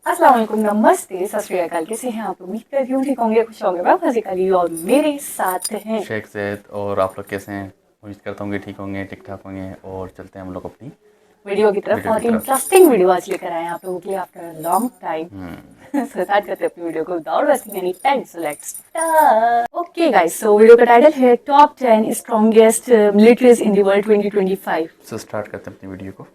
अस्सलाम वालेकुम, नमस्ते, सत श्री अकाल। कैसे हैं आप? उम्मीद करती हूँ ठीक होंगे, खुश होंगे। मैं फज़ीक अली और मेरे साथ हैं शेख ज़ैद। और आप लोग कैसे हैं? उम्मीद करता हूँ कि ठीक होंगे, ठीक ठाक होंगे। और चलते हैं हम लोग अपनी वीडियो की तरफ। वीडियो की बहुत ही तरफ। इंटरेस्टिंग वीडियो आज लेकर आए हैं आप लोगों के लिए आफ्टर लॉन्ग टाइम। हम्म। स्टार्ट करते हैं अपनी वीडियो को without wasting any time. So let's start. Okay guys, so video का टाइटल है top 10 strongest militaries in the world 2025। So start करते हैं अपनी वीडियो को।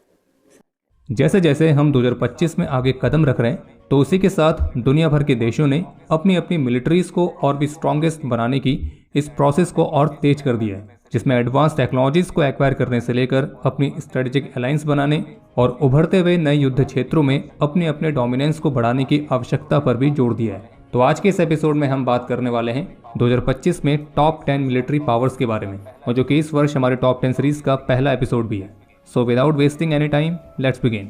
जैसे जैसे हम 2025 में आगे कदम रख रहे हैं तो उसी के साथ दुनिया भर के देशों ने अपनी अपनी मिलिट्रीज को और भी स्ट्रॉन्गेस्ट बनाने की इस प्रोसेस को और तेज कर दिया है, जिसमें एडवांस टेक्नोलॉजीज को एक्वायर करने से लेकर अपनी स्ट्रेटेजिक अलायंस बनाने और उभरते हुए नए युद्ध क्षेत्रों में अपने अपने डोमिनेंस को बढ़ाने की आवश्यकता पर भी जोर दिया है। तो आज के इस एपिसोड में हम बात करने वाले हैं 2025 में टॉप 10 मिलिट्री पावर्स के बारे में, और जो कि इस वर्ष हमारे टॉप 10 सीरीज का पहला एपिसोड भी है। So without wasting any time, let's begin.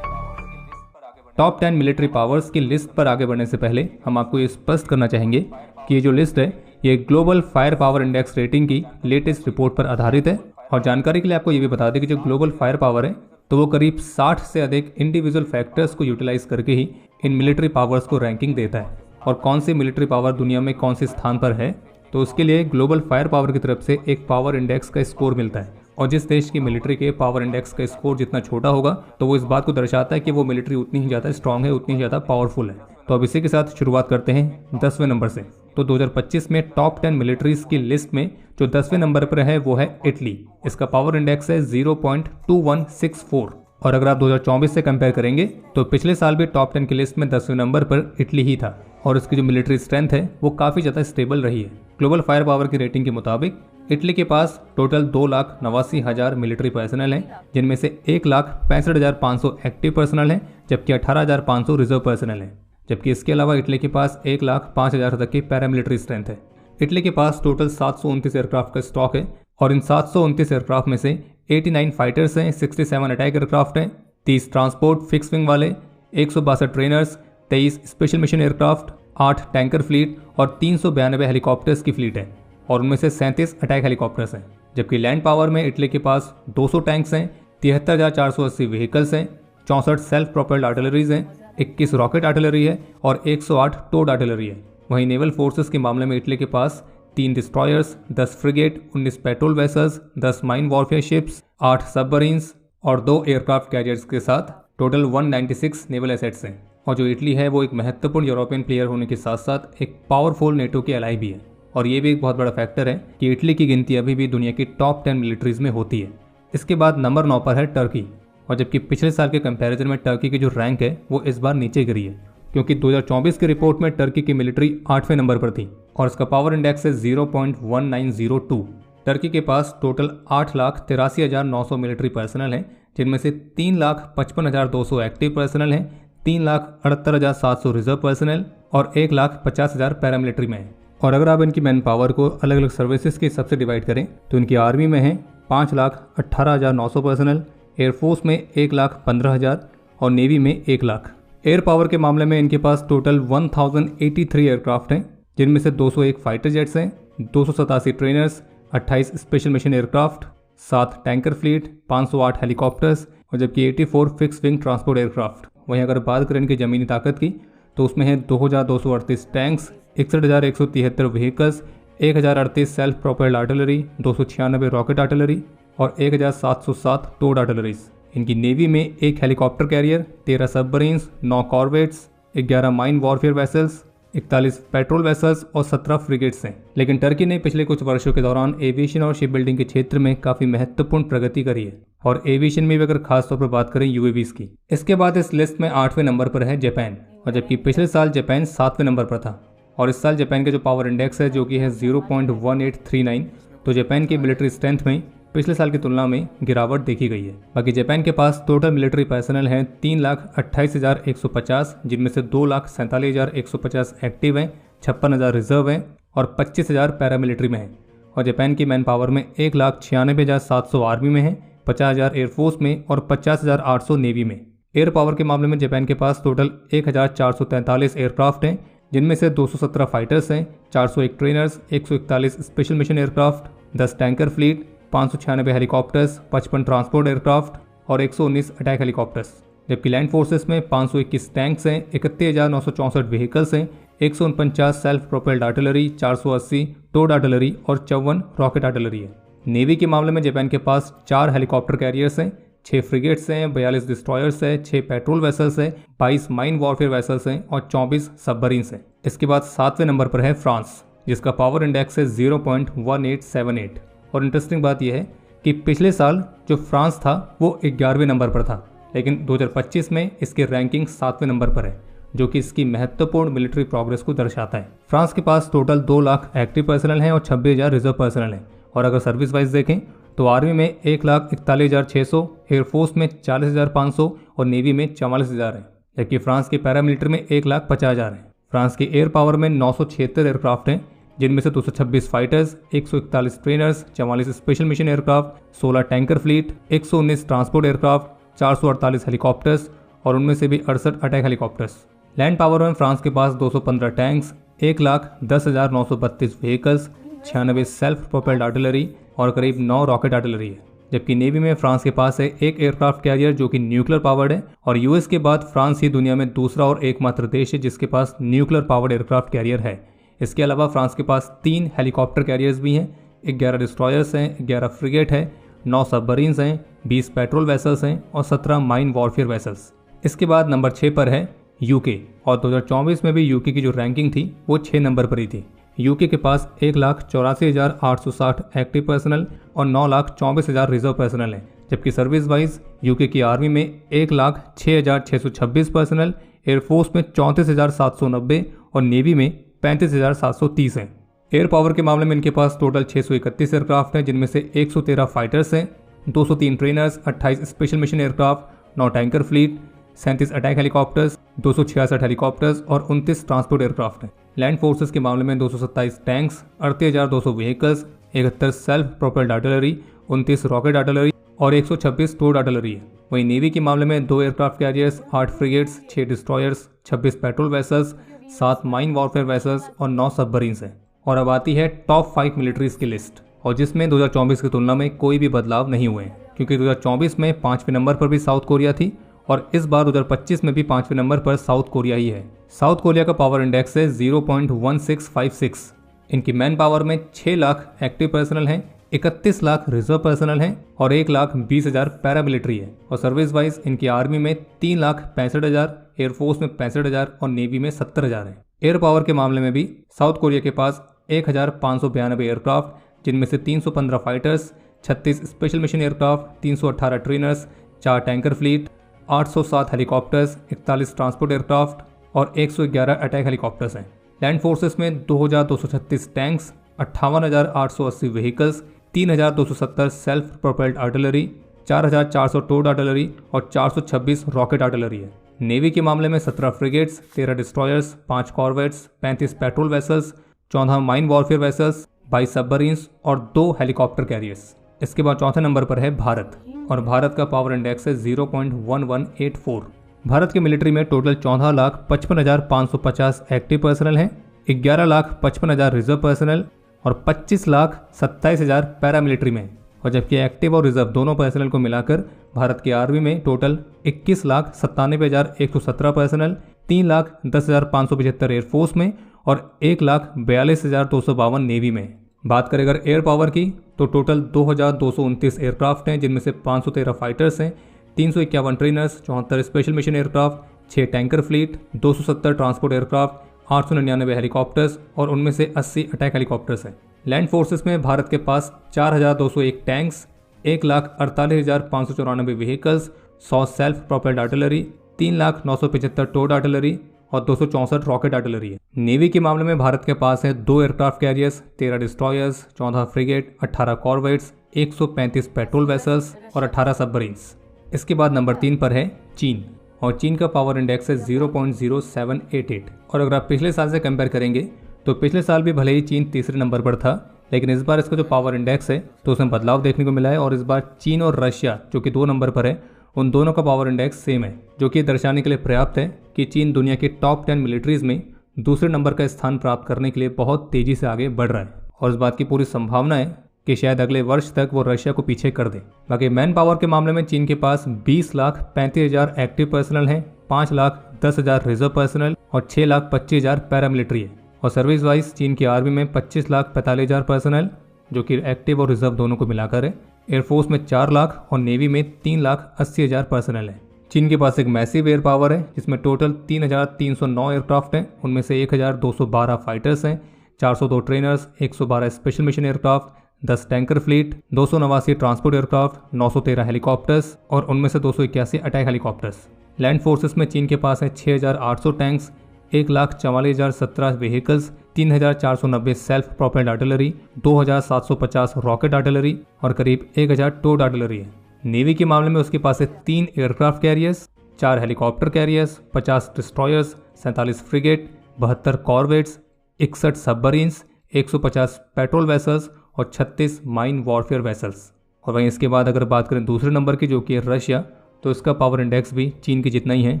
Top 10 military powers की लिस्ट पर आगे बढ़ने से पहले हम आपको ये स्पष्ट करना चाहेंगे कि ये जो लिस्ट है ये global fire power index rating की लेटेस्ट रिपोर्ट पर आधारित है। और जानकारी के लिए आपको ये भी बता दें कि जो ग्लोबल फायर पावर है तो वो करीब 60 से अधिक इंडिविजुअल फैक्टर्स को यूटिलाइज करके ही इन मिलिट्री पावर्स को रैंकिंग देता है। और कौन सी मिलिट्री पावर दुनिया में कौन से स्थान पर है, तो उसके लिए ग्लोबल फायर पावर की तरफ से एक पावर इंडेक्स का स्कोर मिलता है। और जिस देश की मिलिट्री के पावर इंडेक्स का स्कोर जितना छोटा होगा तो वो इस बात को दर्शाता है कि वो मिलिट्री उतनी ही ज़्यादा स्ट्रांग है, उतनी ही ज़्यादा पावरफुल है। तो अब इसी के साथ शुरुआत करते हैं 10वें नंबर से। तो 2025 में टॉप 10 मिलिट्रीज की लिस्ट में जो 10वें नंबर पर है वो है इटली। इसका पावर इंडेक्स है 0.2164। और अगर आप 2024 से कंपेयर करेंगे तो पिछले साल भी टॉप 10 की लिस्ट में 10वें नंबर पर इटली ही था। और इसकी जो मिलिट्री स्ट्रेंथ है वो काफ़ी ज़्यादा स्टेबल रही है। ग्लोबल फायर पावर की रेटिंग के मुताबिक इटली के पास टोटल 2,89,000 मिलिट्री पर्सनल हैं, जिनमें से 1,65,500 एक्टिव पर्सनल हैं, जबकि 18,500 रिजर्व पर्सनल हैं। जबकि इसके अलावा इटली के पास 1,05,000 तक की पैरामिलिट्री स्ट्रेंथ है। इटली के पास टोटल 729 एयरक्राफ्ट का स्टॉक है और इन 729 एयरक्राफ्ट में से 89 फाइटर्स हैं, 67 अटैक एयरक्राफ्ट हैं, 30 ट्रांसपोर्ट फिक्स विंग वाले, 162 trainers, 23 special mission aircraft, 8 tanker fleet और 392 हेलीकॉप्टर्स की फ्लीट है। और उनमें से 37 अटैक हेलीकॉप्टर्स हैं। जबकि लैंड पावर में इटली के पास 200 टैंक्स हैं, 73,480 व्हीकल्स हैं, 64 सेल्फ प्रोपेल्ड आर्टिलरीज हैं, 21 रॉकेट आर्टिलरी है और 108 टोड आर्टिलरी है। वहीं नेवल फोर्सेस के मामले में इटली के पास 3 destroyers, 10 frigate, 19 patrol vessels, 10 mine warfare ships, 8 submarines और 2 एयरक्राफ्ट कैरियर्स के साथ टोटल 196 नेवल एसेट्स हैं। और जो इटली है वो एक महत्वपूर्ण यूरोपियन प्लेयर होने के साथ साथ एक पावरफुल नेटो की एलाई भी है। और ये भी एक बहुत बड़ा फैक्टर है कि इटली की गिनती अभी भी दुनिया की टॉप 10 मिलिट्रीज में होती है। इसके बाद नंबर 9 पर है टर्की। और जबकि पिछले साल के कंपैरिजन में टर्की की जो रैंक है वो इस बार नीचे गिरी है, क्योंकि 2024 की रिपोर्ट में टर्की की मिलिट्री 8वें नंबर पर थी और इसका पावर इंडेक्स है 0.1902। टर्की के पास टोटल 8,83,900 मिलिट्री पर्सनल हैं, जिनमें से 3,55,200 एक्टिव पर्सनल हैं, 3,68,700 रिजर्व पर्सनल और 1,50,000 पैरामिलिट्री में हैं। और अगर आप इनकी मैन पावर को अलग अलग सर्विसेज के हिसाब से डिवाइड करें तो इनकी आर्मी में है 5,18,900 पर्सनल, एयरफोर्स में 1,15,000 और नेवी में 1,00,000। एयर पावर के मामले में इनके पास टोटल 1083 एयरक्राफ्ट हैं, जिनमें से 201 फाइटर जेट्स हैं, 287 trainers, 28 special mission aircraft, 7 tanker fleet, 508 helicopters और जबकि 84 फिक्स विंग ट्रांसपोर्ट एयरक्राफ्ट। वहीं अगर बात करें इनकी ज़मीनी ताकत की तो उसमें है 2,238 tanks, 61,173 vehicles, 1,038 self propelled artillery, 296 rocket artillery और 1,707 टोड आर्टिलरीज। इनकी नेवी में 1 helicopter career, 13 submarines, 9 corvettes, 11 mine warfare vessels, 41 patrol vessels और 17 फ्रिगेट्स हैं। लेकिन टर्की ने पिछले कुछ वर्षों के दौरान एविएशन और शिप बिल्डिंग के क्षेत्र में काफ़ी महत्वपूर्ण प्रगति करी है। और एविएशन में भी अगर खास तौर पर बात करें यूएवीज की। इसके बाद इस लिस्ट में 8वें नंबर पर है जापान। और जबकि पिछले साल जापान 7वें नंबर पर था। और इस साल जापान का जो पावर इंडेक्स है जो कि है 0.1839, तो जापान की मिलिट्री स्ट्रेंथ में पिछले साल की तुलना में गिरावट देखी गई है। बाकी जापान के पास टोटल मिलिट्री पर्सनल हैं 3,28,150, जिनमें से 2,47,150 एक्टिव हैं, 56,000 रिजर्व हैं और 25,000 पैरामिलिट्री में हैं। और जापान की मैन पावर में 1,96,700 आर्मी में है, 50,000 एयरफोर्स में और 50,800 नेवी में। एयर पावर के मामले में जापान के पास टोटल 1,443 एयरक्राफ्ट हैं, जिनमें से 217 फाइटर्स हैं, 401 trainers, 141 special mission aircraft, 10 tanker fleet, 596 helicopters, 55 transport aircraft और 119 अटैक हेलीकॉप्टर्स। जबकि लैंड फोर्सेस में 521 टैंक्स हैं, 31,964 व्हीकल्स हैं, 149 self propelled artillery, 480 towed artillery और 54 रॉकेट आर्टिलरी है। नेवी के मामले में जापान के पास 4 हेलीकॉप्टर कैरियर्स हैं, 6 फ्रिगेट्स हैं, 42 डिस्ट्रॉयर्स हैं, 6 पेट्रोल वेसल्स हैं, 22 माइन वॉरफेयर वेसल्स हैं और 24 सबमरीन्स हैं। इसके बाद 7वें नंबर पर है फ्रांस, जिसका पावर इंडेक्स है 0.1878। और इंटरेस्टिंग बात यह है कि पिछले साल जो फ्रांस था वो 11वें नंबर पर था, लेकिन 2025 में इसकी रैंकिंग 7वें नंबर पर है, जो कि इसकी महत्वपूर्ण मिलिट्री प्रोग्रेस को दर्शाता है। फ्रांस के पास टोटल 2 लाख एक्टिव पर्सनल हैं और 26,000 रिजर्व पर्सनल हैं। और अगर सर्विस वाइज देखें तो आर्मी में 1,41,600, एयरफोर्स में 40,500 और नेवी में 44,000 है। जबकि फ्रांस के पैरामिलिट्री में 1,50,000 है। फ्रांस के एयर पावर में 976 एयरक्राफ्ट हैं, जिनमें से 226 fighters, 141 trainers, 44 special mission aircraft, 16 tanker fleet, 119 transport aircraft, 448 helicopters और उनमें से भी 68 अटैक हेलीकॉप्टर्स। लैंड पावर में फ्रांस के पास 215 tanks, 1,10,932 vehicles, 96 self propelled artillery और करीब 9 रॉकेट आर्टिलरी है। जबकि नेवी में फ्रांस के पास है एक एयरक्राफ्ट कैरियर जो कि न्यूक्लियर पावर्ड है, और यूएस के बाद फ्रांस ही दुनिया में दूसरा और एकमात्र देश है जिसके पास न्यूक्लियर पावर्ड एयरक्राफ्ट कैरियर है। इसके अलावा फ्रांस के पास 3 हेलीकॉप्टर कैरियर्स भी हैं, 11 डिस्ट्रॉयर्स हैं, 11 फ्रिगेट हैं, 9 सबमरीन्स हैं, 20 पेट्रोल वेसल्स हैं और 17 माइन वॉरफेयर वेसल्स। इसके बाद नंबर 6 पर है यूके, और 2024 में भी यूके की जो रैंकिंग थी वो 6 नंबर पर ही थी। यूके के पास 1,84,860 एक्टिव पर्सनल और 9,24,000 रिजर्व पर्सनल हैं। जबकि सर्विस वाइज यूके की आर्मी में 1,06,626 पर्सनल, एयरफोर्स में 34,790 और नेवी में 35,730 हैं। एयर पावर के मामले में इनके पास टोटल 631 एयरक्राफ्ट हैं, जिनमें से 113 फाइटर्स हैं, 203 trainers, 28 special mission aircraft, 9 tanker fleet, 37 attack helicopters, 266 helicopters और 29 ट्रांसपोर्ट एयरक्राफ्ट हैं। लैंड फोर्सेस के मामले में 227 tanks, 38,200 vehicles, 71 self propelled artillery, 29 rocket artillery और 126 टोड आर्टिलरी है। वहीं नेवी के मामले में 2 aircraft carriers, 8 frigates, 6 destroyers, 26 patrol vessels, 7 mine warfare vessels और 9 सबमरीन्स हैं। और अब आती है टॉप 5 मिलिट्रीज की लिस्ट, और जिसमें 2024 की तुलना में कोई भी बदलाव नहीं हुए हैं, क्योंकि 2024 में 5वें नंबर पर भी साउथ कोरिया थी और इस बार 2025 में भी 5वें नंबर पर साउथ कोरिया ही है। साउथ कोरिया का पावर इंडेक्स है 0.1656। इनकी मैन पावर में 6 लाख एक्टिव पर्सनल हैं, 31 लाख रिजर्व पर्सनल हैं और 1,20,000 पैरामिलिट्री है। और सर्विस वाइज इनकी आर्मी में 3,65,000, एयरफोर्स में 65,000 और नेवी में 70,000 है। एयर पावर के मामले में भी साउथ कोरिया के पास 1,592 एयरक्राफ्ट, जिनमें से 315 fighters, 36 special mission aircraft, 318 trainers, 4 tanker fleet, 807 helicopters, 41 transport aircraft और 111 अटैक हेलीकॉप्टर्स हैं। लैंड फोर्सेस में 2,236 tanks, 58,880 vehicles, 3,270 self propelled artillery, 4,400 towed artillery और 426 रॉकेट आर्टिलरी है। नेवी के मामले में 17 frigates, 13 destroyers, 5 corvettes, 35 patrol vessels, 14 mine warfare vessels, 22 submarines और 2 helicopter carriers. इसके बाद चौथे नंबर पर है भारत, और भारत का पावर इंडेक्स है 0.1184। भारत के मिलिट्री में टोटल 14,55,550 एक्टिव पर्सनल हैं, 11,55,000 रिजर्व पर्सनल और 25,27,000 पैरामिलिट्री में। और जबकि एक्टिव और रिजर्व दोनों पर्सनल को मिलाकर भारत की आर्मी में टोटल 21,97,117 पर्सनल, 3,10,575 एयरफोर्स में और 1,42,252 नेवी में। बात करें अगर एयर पावर की तो टोटल 2,229 एयरक्राफ्ट हैं, जिनमें से 513 फाइटर्स हैं, 351 trainers, 74 special mission aircraft, 6 tanker fleet, 270 transport aircraft, 899 helicopters और उनमें से 80 अटैक हेलीकॉप्टर्स हैं। लैंड फोर्सेस में भारत के पास 4,201 tanks, 1,48,594 vehicles, 100 self propelled artillery, 3,975 towed artillery और 264 रॉकेट आर्टिलरी है। नेवी के मामले में भारत के पास है 2 aircraft carriers, 13 destroyers, 14 frigate, 18 corvettes, 135 patrol vessels और 18 सबमरीन्स। इसके बाद नंबर 3 पर है चीन, और चीन का पावर इंडेक्स है 0.0788। और अगर आप पिछले साल से कंपेयर करेंगे तो पिछले साल भी भले ही चीन तीसरे नंबर पर था, लेकिन इस बार इसका जो पावर इंडेक्स है तो उसमें बदलाव देखने को मिला है। और इस बार चीन और रशिया जो कि 2 नंबर पर है, उन दोनों का पावर इंडेक्स सेम है, जो कि दर्शाने के लिए पर्याप्त है कि चीन दुनिया के टॉप 10 मिलिट्रीज में दूसरे नंबर का स्थान प्राप्त करने के लिए बहुत तेजी से आगे बढ़ रहा है। और इस बात की पूरी संभावना है कि शायद अगले वर्ष तक वो रशिया को पीछे कर दे। बाकी मैन पावर के मामले में चीन के पास 20,35,000 एक्टिव पर्सनल हैं, 5,10,000 रिजर्व पर्सनल और 6,25,000 पैरामिलिट्री है। और सर्विस वाइज चीन की आर्मी में 25,45,000 पर्सनल जो कि एक्टिव और रिजर्व दोनों को मिलाकर है। एयरफोर्स में 4 लाख और नेवी में 3,80,000 पर्सनल है। चीन के पास एक मैसिव एयर पावर है जिसमें टोटल 3,309 एयरक्राफ्ट हैं, उनमें से 1,212 फाइटर्स हैं, 402 trainers, 112 special mission aircraft, 10 tanker fleet, 289 transport aircraft, 913 helicopters और उनमें से 281 अटैक हेलीकॉप्टर्स। लैंड फोर्सेस में चीन के पास है 6,800 tanks, 1,44,017 vehicles, 3,490 self propelled artillery, 2,750 rocket artillery और करीब 1,000 टोड आर्टिलरी है। नेवी के मामले में उसके पास है 3 aircraft carriers, 4 helicopter carriers, 50 destroyers, 47 frigate, 72 corvettes, 61 submarines, 150 patrol vessels और 36 माइन वॉरफेयर वेसल्स। और वहीं इसके बाद अगर बात करें दूसरे नंबर की जो कि है रशिया, तो इसका पावर इंडेक्स भी चीन की जितना ही है,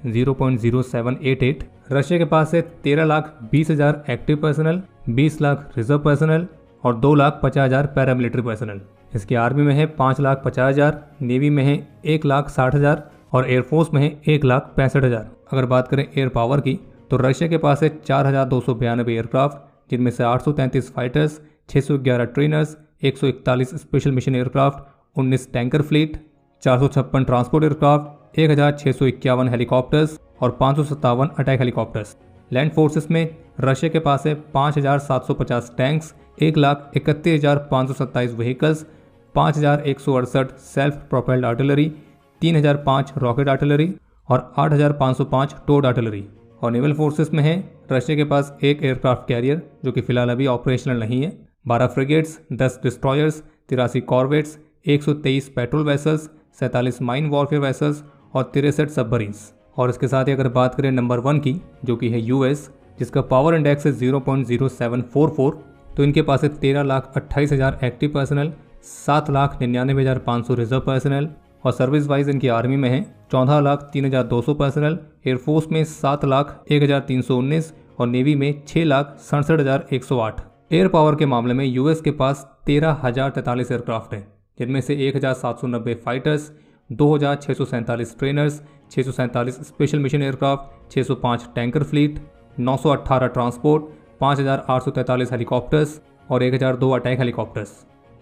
0.0788। रशिया के पास है 13,20,000 active personal, 20 lakh reserve personal और 2,50,000 पैरामिलिट्री पर्सनल। इसकी आर्मी में है 5,50,000, नेवी में है 1,60,000 और एयरफोर्स में है 1,65,000। अगर बात करें एयर पावर की तो रशिया के पास है 4,292 एयरक्राफ्ट जिनमें से 833 fighters, 611 trainers, 141 special mission aircraft, 19 tanker fleet, 456 transport aircraft, 1,651 helicopters और 557 अटैक हेलीकॉप्टर्स। लैंड फोर्सेस में रशिया के पास है 5,750 tanks, 1,31,527 vehicles, 5,168 self propelled artillery, 3,005 rocket artillery और 8,505 टोड आर्टिलरी। और नेवल फोर्सेस में है रशिया के पास एक एयरक्राफ्ट कैरियर जो कि फिलहाल अभी ऑपरेशनल नहीं है, 12 frigates, 10 destroyers, 83 corvettes, 123 patrol vessels, 47 mine warfare vessels और 63 सबमरीन्स। और इसके साथ ही अगर बात करें नंबर 1 की जो कि है यूएस, जिसका पावर इंडेक्स है 0.0744, तो इनके पास है 13,28,000 एक्टिव पर्सनल, 7,99,500 रिजर्व पर्सनल और सर्विस वाइज इनकी आर्मी में है 14,03,200 पर्सनल, एयरफोर्स में 7,01,319 और नेवी में 6,67,108। एयर पावर के मामले में यूएस के पास 13,043 एयरक्राफ्ट हैं जिनमें से 1,790 fighters, 2,647 trainers, 647 special mission aircraft, 605 tanker fleet, 918 transport, 5,843 helicopters और 1,002 अटैक हेलीकॉप्टर्स।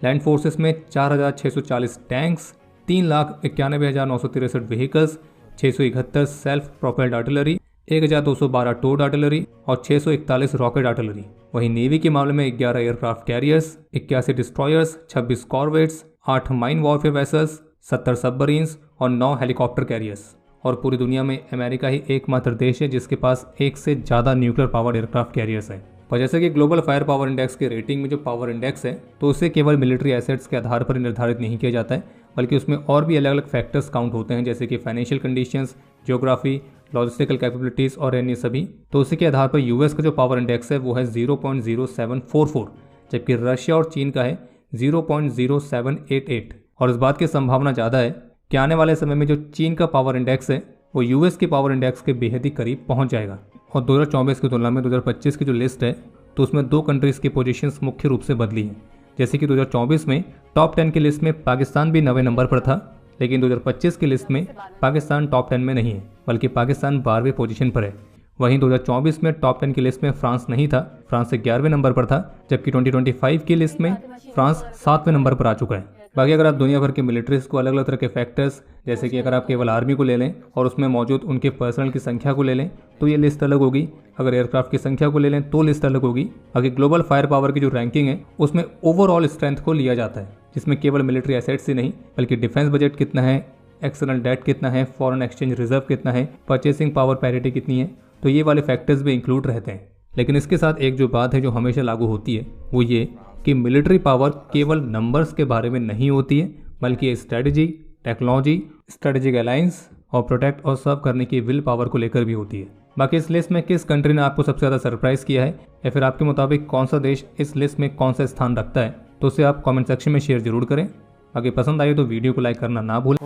लैंड फोर्सेस में 4,640 tanks, 3,91,963 vehicles, 671 self propelled artillery, 1,212 towed artillery और 641 रॉकेट आर्टिलरी। वहीं नेवी के मामले में 11 aircraft carriers, 81 destroyers, 26 corvettes, 8 mine warfare vessels, 70 submarines और 9 helicopter carriers. और पूरी दुनिया में अमेरिका ही एकमात्र देश है जिसके पास एक से ज़्यादा न्यूक्लियर पावर्ड एयरक्राफ्ट कैरियर्स हैं। पर जैसे कि ग्लोबल फायर पावर इंडेक्स के रेटिंग में जो पावर इंडेक्स है तो उसे केवल मिलिट्री एसेट्स के आधार पर निर्धारित नहीं किया जाता है, बल्कि उसमें और भी अलग अलग फैक्टर्स काउंट होते हैं जैसे कि financial conditions, geography, logistical capabilities और अन्य सभी। तो उसी के आधार पर यूएस का जो पावर इंडेक्स है वो है 0.0744, जबकि रशिया और चीन का है 0.0788। और इस बात की संभावना ज़्यादा है कि आने वाले समय में जो चीन का पावर इंडेक्स है वो यूएस के पावर इंडेक्स के बेहद ही करीब पहुंच जाएगा। और 2024 की तुलना में 2025 की जो लिस्ट है तो उसमें 2 कंट्रीज़ की पोजीशंस मुख्य रूप से बदली हैं। जैसे कि 2024 में टॉप 10 की लिस्ट में पाकिस्तान भी 9वें नंबर पर था, लेकिन 2025 की लिस्ट में पाकिस्तान टॉप 10 में नहीं है, बल्कि पाकिस्तान 12वें पोजीशन पर है। वहीं 2024 में टॉप 10 की लिस्ट में फ्रांस नहीं था, फ्रांस 11वें नंबर पर था, जबकि 2025 की लिस्ट में फ्रांस 7वें नंबर पर आ चुका है। बाकी अगर आप दुनिया भर के मिलिट्रीज को अलग अलग तरह के फैक्टर्स, जैसे कि अगर आप केवल आर्मी को ले लें और उसमें मौजूद उनके पर्सनल की संख्या को ले लें तो ये लिस्ट अलग होगी। अगर एयरक्राफ्ट की संख्या को ले लें तो लिस्ट अलग होगी। बाकी ग्लोबल फायर पावर की जो रैंकिंग है उसमें ओवरऑल स्ट्रेंथ को लिया जाता है, जिसमें केवल मिलिट्री एसेट्स ही नहीं बल्कि डिफेंस बजट कितना है, एक्सटर्नल डेट कितना है, फॉरेन एक्सचेंज रिजर्व कितना है, परचेसिंग पावर पैरिटी कितनी है, तो ये वाले फैक्टर्स भी इंक्लूड रहते हैं। लेकिन इसके साथ एक जो बात है जो हमेशा लागू होती है वो ये कि मिलिट्री पावर केवल नंबर्स के बारे में नहीं होती है, बल्कि स्ट्रेटजी, टेक्नोलॉजी, स्ट्रेटेजिक अलायंस और प्रोटेक्ट और सर्व करने की विल पावर को लेकर भी होती है। बाकी इस लिस्ट में किस कंट्री ने आपको सबसे ज़्यादा सरप्राइज किया है या फिर आपके मुताबिक कौन सा देश इस लिस्ट में कौन सा स्थान रखता है, तो उसे आप कमेंट सेक्शन में शेयर जरूर करें। बाकी पसंद आई तो वीडियो को लाइक करना ना भूलें।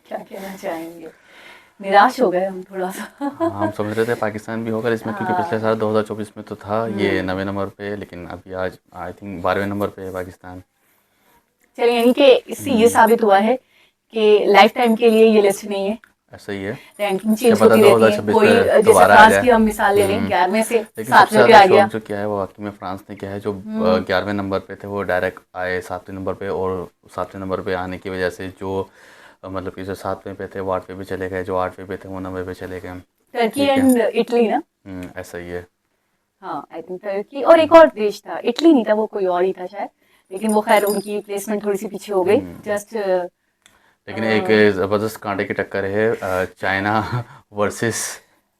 क्या कहना चाहेंगे। निराश हो गए हम थोड़ा सा। हाँ, हम समझ रहे थे पाकिस्तान भी होगा इसमें, क्योंकि पिछले साल 2024 में तो था ये 9वें नंबर पे, लेकिन अभी आज आई थिंक 12वें नंबर पे है पाकिस्तान। चलिए, यानी कि इससे ये साबित हुआ है कि लाइफ टाइम के लिए ये लिस्ट नहीं है, ऐसा ही है, रैंकिंग क्या चेंज पता होती रहती है। 2026 कोई में जैसे दोबारा आ फ्रांस जाए। की हम मिसाल ले लें, 11वें से लेकिन सबसे 7वें पे ज़्यादा आ गया। शौक जो किया है वो वाकई में फ्रांस ने किया है, जो 11वें नंबर पे थे वो डायरेक्ट आए 7वें नंबर पे, और 7वें नंबर पे आने की वजह से जो मतलब कि जो 7वें पे थे वो 8वें पे चले गए, जो 8वें पे थे वो 9वें पे चले गए। टर्की ठीक है। एंड इटली ना। ऐसा ही है। हाँ, आई थिंक टर्की और एक और देश था, इटली नहीं था, वो कोई और ही था शायद, लेकिन वो खैर उनकी प्लेसमेंट थोड़ी सी पीछे हो गई। जस्ट लेकिन एक ज़बरदस्त कांटे की टक्कर है चाइना वर्सेस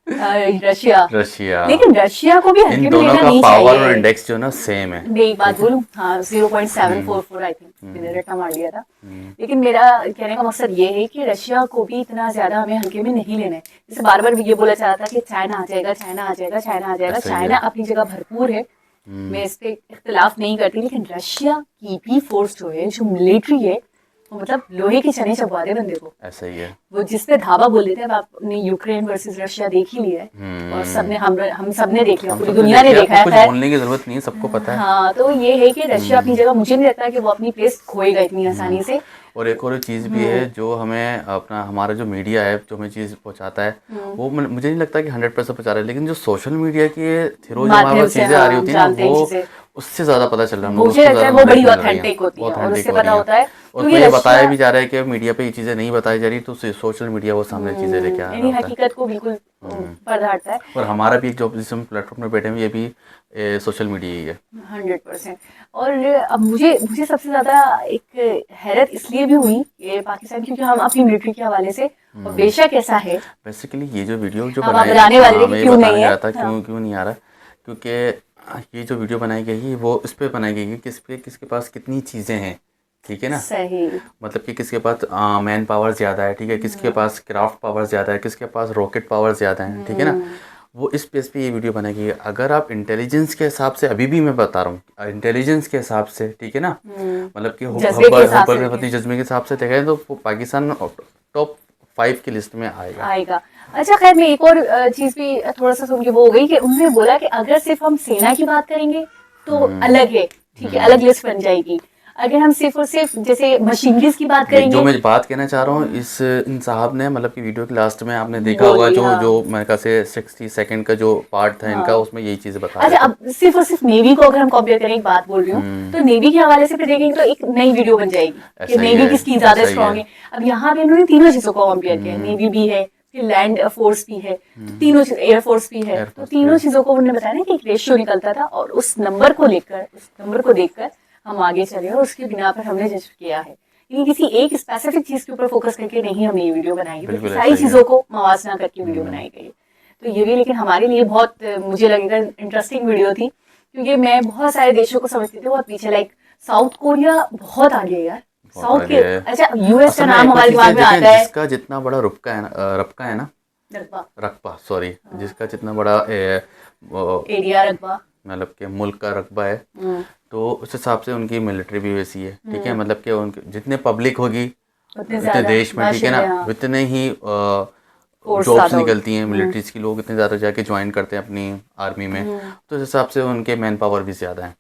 रशिया। रशिया। लेकिन रशिया को भी इन हल्के में दोनों लेना का नहीं पावर और चाहिए। इंडेक्स जो ना सेम है। मैं एक बात बोलूं, हाँ 0.744 आई थिंक मैंने रट्टा मार लिया था। लेकिन मेरा कहने का मकसद ये है कि रशिया को भी इतना ज्यादा हमें हल्के में नहीं लेना है। जैसे बार बार ये बोला जा रहा था कि चाइना आ जाएगा, चाइना आ जाएगा, चाइना आ जाएगा। ऐसा ही है। चाइना अपनी जगह भरपूर है, मैं इस पे इख्तिलाफ नहीं करती, लेकिन रशिया की भी फोर्स जो है, जो मिलिट्री है, वो मतलब लोहे के चने चबा दे बंदे को। ऐसा ही है। वो जिसपे धावा बोल देते हैं, अब आपने यूक्रेन वर्सेस रशिया देख ही लिया है, और सबने हम सबने देख लिया, हम पूरी सबने दुनिया ने देखा, देखा है। कुछ खैर, बोलने की जरूरत नहीं है, सबको पता है। हाँ, तो ये है कि रशिया अपनी जगह, मुझे नहीं लगता कि वो अपनी प्लेस खोएगा इतनी आसानी से। और एक और चीज़ भी है जो हमें अपना हमारा जो मीडिया है जो हमें चीज़ पहुंचाता है, वो मुझे नहीं लगता कि 100% पहुंचा रहा है, लेकिन जो सोशल मीडिया के थ्रू जो हमारे माध्यम पास से, चीज़ें आ रही हाँ, होती है ना, जानते हैं वो चीजें। उससे ज़्यादा पता चल रहा है हम लोग, मुझे उससे लगता है ज़्यादा वो बड़ी knowledge मिल रही है, ऑथेंटिक होती है, और authentic उससे हो पता रही होता है और क्योंकि ये बताया रशिया भी जा रहा है कि मीडिया पे ये चीज़ें नहीं बताई जा रही, तो सोशल मीडिया वो सामने चीज़ें लेके आ यानी रहा होता है। हकीकत को बिल्कुल पर्दाता है। और हमारा भी एक जो जिस हम प्लेटफॉर्म पे बैठे हैं ये भी सोशल मीडिया ही है। 100%। और अब मुझे मुझे सबसे ज्यादा एक हैरत इसलिए भी हुई कि पाकिस्तान, क्योंकि हम अपनी मिलिट्री के हवाले से, और बेशक ऐसा है, बेसिकली ये जो वीडियो जो हम बनाई, बताने वाले थे मैं कि ये क्यों बताने नहीं जा है। रहा था क्यों नहीं आ रहा, क्योंकि ये जो वीडियो बनाई गई है वो इस पे बनाई गई है किस पे, किसके पास कितनी चीज़ें हैं, ठीक है ना। सही। मतलब कि किसके पास मैन पावर ज़्यादा है, ठीक है, किसके पास क्राफ्ट पावर ज़्यादा है, किसके पास रॉकेट पावर ज़्यादा है, ठीक है ना। वो इस बेस पे ये वीडियो बनाई गई है। अगर आप इंटेलिजेंस के हिसाब से, अभी भी मैं बता रहा हूँ इंटेलिजेंस के हिसाब से, ठीक है ना, मतलब कि जज्बे के हिसाब से हब्बल जज्बे के हिसाब से देखें तो पाकिस्तान टॉप 5 की लिस्ट में आएगा। आएगा। अच्छा, खैर मैं एक और चीज भी थोड़ा सा सुन के वो हो गई कि उन्होंने बोला कि अगर सिर्फ हम सेना की बात करेंगे तो अलग है, ठीक है, अलग लिस्ट बन जाएगी। अगर हम सिर्फ और सिर्फ जैसे मशीनरीज की बात जो करेंगे, मैं बात कहना चाह रहा हूँ इन साहब ने, मतलब कि वीडियो के लास्ट में आपने देखा बोल होगा जो दिया। जो मेरे ख्याल से 60 सेकंड का जो पार्ट था इनका, उसमें यही चीज़ बता अच्छा, रहे थे। अब सिर्फ और सिर्फ नेवी को अगर हम कंपेयर करें, एक बात बोल रही हूँ, तो नेवी के हवाले से फिर देखेंगे तो एक नई वीडियो बन जाएगी कि ऐसा ही नेवी है, किसकी ज्यादा ऐसा ही स्ट्रांग है। है। अब यहाँ पे उन्होंने तीनों चीजों को कंपेयर किया, नेवी भी है, फिर लैंड फोर्स भी है, तो तीनों एयरफोर्स भी है, तो तीनों चीजों को उन्होंने बताया ना कि एक रेशियो निकलता था, और उस नंबर को लेकर, उस नंबर को देखकर हम आगे चले, और उसके बिना पर हमने जज किया है। लेकिन किसी एक स्पेसिफिक चीज के ऊपर फोकस करके नहीं हमने ये वीडियो बनाई है, बल्कि बिल्कुल सारी ऐसा ही है। चीजों को मवाजना करके वीडियो बनाई गई है। तो ये भी लेकिन हमारे लिए बहुत, मुझे लगेगा, इंटरेस्टिंग वीडियो थी, क्योंकि मैं बहुत सारे देशों को समझती थी बहुत पीछे, लाइक साउथ कोरिया बहुत आगे है यार, बहुत साउथ आगे के। है। अच्छा, यूएस का असल में नाम एक और हमारे चीज़ दिमाग में देखें, आता है, जिसका जितना बड़ा रबका है ना, रकबा, रकबा सॉरी, जिसका जितना बड़ा एरिया रकबा, मतलब कि मुल्क का रकबा है, तो उस हिसाब से उनकी मिलिट्री भी वैसी है, ठीक है। मतलब कि उनके जितने पब्लिक होगी उतने उतने ज्यादा देश में, ठीक है ना, बाशिंदे, हाँ, उतने ही फोर्स जॉब्स ज्यादा होगी। निकलती हैं मिलिट्रीज की, लोग इतने ज़्यादा जाके ज्वाइन करते हैं अपनी आर्मी में, तो उस हिसाब से उनके मैन पावर भी ज़्यादा है।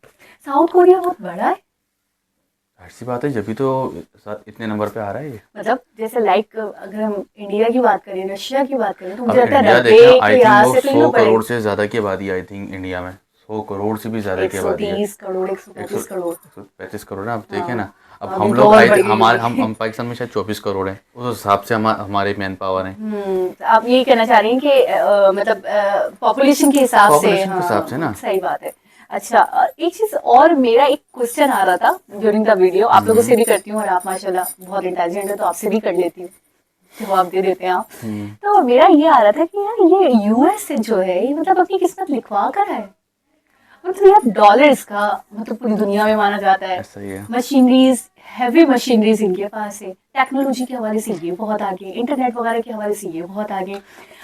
साउथ कोरिया बहुत बड़ा है, ऐसी बात है, जब भी तो इतने नंबर पे आ रहा है ये। मतलब जैसे लाइक अगर हम इंडिया की बात करें, रशिया की बात करें, तो अब मुझे लगता है इंडिया रकबे देखें, के आई थिंक लिहाज वो से तो 100 इन्हों बड़े, करोड़ से ज़्यादा की आबादी है, आई थिंक इंडिया में 100 करोड़ से भी ज़्यादा की आबादी है। 130 करोड़, 135 करोड़। 135 करोड़ है, आप देखें ना। अब अभी हम तो लोग और आए बढ़ थे, गई हमारे होगी। हम पाकिस्तान में शायद 24 करोड़ है, उस हिसाब से हमारे मैन पावर है, तो आप यही कहना चाह रही हैं कि मतलब पॉपुलेशन के हिसाब से, पॉपुलेशन के हाँ, हिसाब से ना। सही बात है। अच्छा, एक चीज और, मेरा एक क्वेश्चन आ रहा था ड्यूरिंग द वीडियो, आप लोगों से भी करती हूँ, और आप माशाल्लाह बहुत इंटेलिजेंट है तो आपसे भी कर लेती हूँ, जवाब दे देते हैं आप। तो मेरा ये आ रहा था कि यार ये यूएस जो है, ये मतलब अपनी किस्मत लिखवा कर है, मतलब यार डॉलर्स का मतलब पूरी दुनिया में माना जाता है, ऐसा ही है। मशीनरीज, हैवी मशीनरीज इनके पास है, टेक्नोलॉजी के हवाले से ये बहुत आगे, इंटरनेट वगैरह के हवाले से ये बहुत आगे।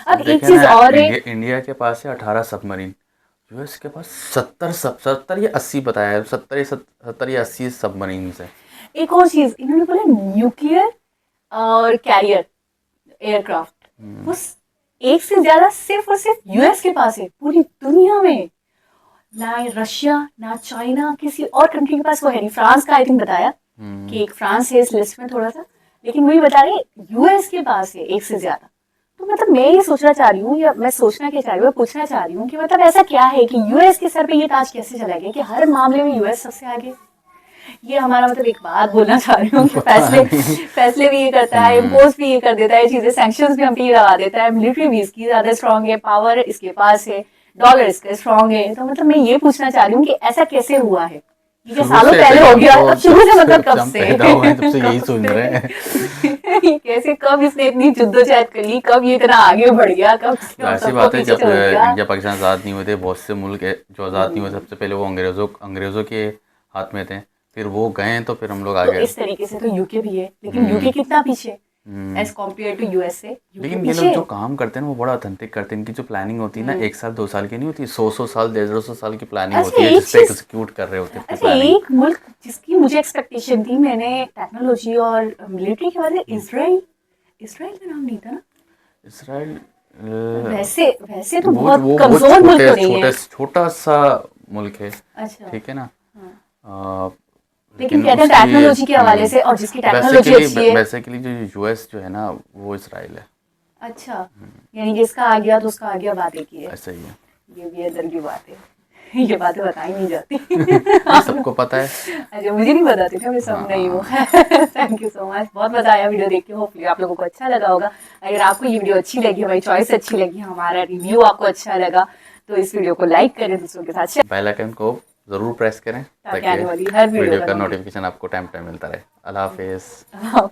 अब एक देखें चीज ना, और है, इंडिया के पास है 18 सबमरीन, यूएस के पास 70 या 80 बताया है, 70 या 80 सबमरीन है। एक और चीज इन्होंने बोला, न्यूक्लियर और कैरियर एयरक्राफ्ट, वो एक से ज्यादा सिर्फ और सिर्फ यूएस के पास है पूरी दुनिया में। ना रशिया ना चाइना किसी और कंट्री के पास वो है नहीं। फ्रांस का आई थिंक बताया कि एक फ्रांस है इस लिस्ट में थोड़ा सा, लेकिन वही बता रहे यूएस के पास है एक से ज्यादा। तो मतलब मैं ये सोचना चाह रही हूँ, या मैं सोचना क्या चाह रही हूँ, पूछना चाह रही हूँ कि मतलब ऐसा क्या है कि यूएस के सर पे ये ताज कैसे चला गया कि हर मामले में यूएस सबसे आगे। ये हमारा मतलब एक बात बोलना चाह रही हूँ कि फैसले भी ये करता है, इम्पोज भी ये कर देता है चीजें, सैंक्शंस भी हम पे ये लगा देता है, मिलिट्री भी इसकी ज्यादा स्ट्रांग है, पावर इसके पास है, डॉलर इसका स्ट्रांग है। तो मतलब मैं ये पूछना चाह रही हूँ कि ऐसा कैसे हुआ है? ये सालों पहले हो गया, अब शुरू से मतलब कब से तब से यही सोच रहे हैं। कैसे कब इसने इतनी जुद्दोजहद कर ली, कब ये इतना आगे बढ़ गया, कब ऐसी बात है, जब इंडिया पाकिस्तान आज़ाद नहीं हुए थे, बहुत से मुल्क जो आज़ाद नहीं हुए सबसे पहले वो अंग्रेज़ों के हाथ में थे, फिर वो गए तो फिर हम लोग आगे। इस तरीके से तो यूके भी है, लेकिन यूके कितना पीछे एज कम्पेयर टू यूएसए। लेकिन ये लोग जो काम करते हैं वो बड़ा ऑथेंटिक करते हैं। इनकी जो प्लानिंग होती है ना 1 साल 2 साल की नहीं होती, 100 साल 150 साल की प्लानिंग होती है जिसपे एग्जीक्यूट कर रहे होते हैं। अच्छा, एक मुल्क जिसकी मुझे एक्सपेक्टेशन थी मैंने टेक्नोलॉजी और मिलिट्री के बारे में, इसराइल का नाम नहीं था ना? इसराइल वैसे तो बहुत कमजोर मुल्क तो नहीं है, छोटा सा मुल्क है। अच्छा ठीक है ना। लेकिन कहते हैं टेक्नोलॉजी के हवाले से, और जिसकी टेक्नोलॉजी अच्छी है बेसिकली जो यूएस जो है ना वो इसराइल है। अच्छा, यानी कि इसका आ गया तो उसका आ गया, बात एक ही है। ऐसा ही है, ये भी अंदर की बात है, ये बातें बताई नहीं जाती। सबको पता है। अच्छा, मुझे नहीं बताती थी, मैं सब नहीं हूँ। थैंक यू सो मच, बहुत मजा आया वीडियो देख के। होपफुली आप लोगों को अच्छा लगा होगा। अगर आपको ये वीडियो अच्छी लगी, हमारी चॉइस अच्छी लगी, हमारा रिव्यू आपको अच्छा लगा, तो इस वीडियो को लाइक करें, दूसरों के साथ शेयर, बेल आइकन को जरूर प्रेस करें ताकि आने वाली हर वीडियो का नोटिफिकेशन आपको टाइम मिलता रहे। अल्लाह हाफिज़। करें।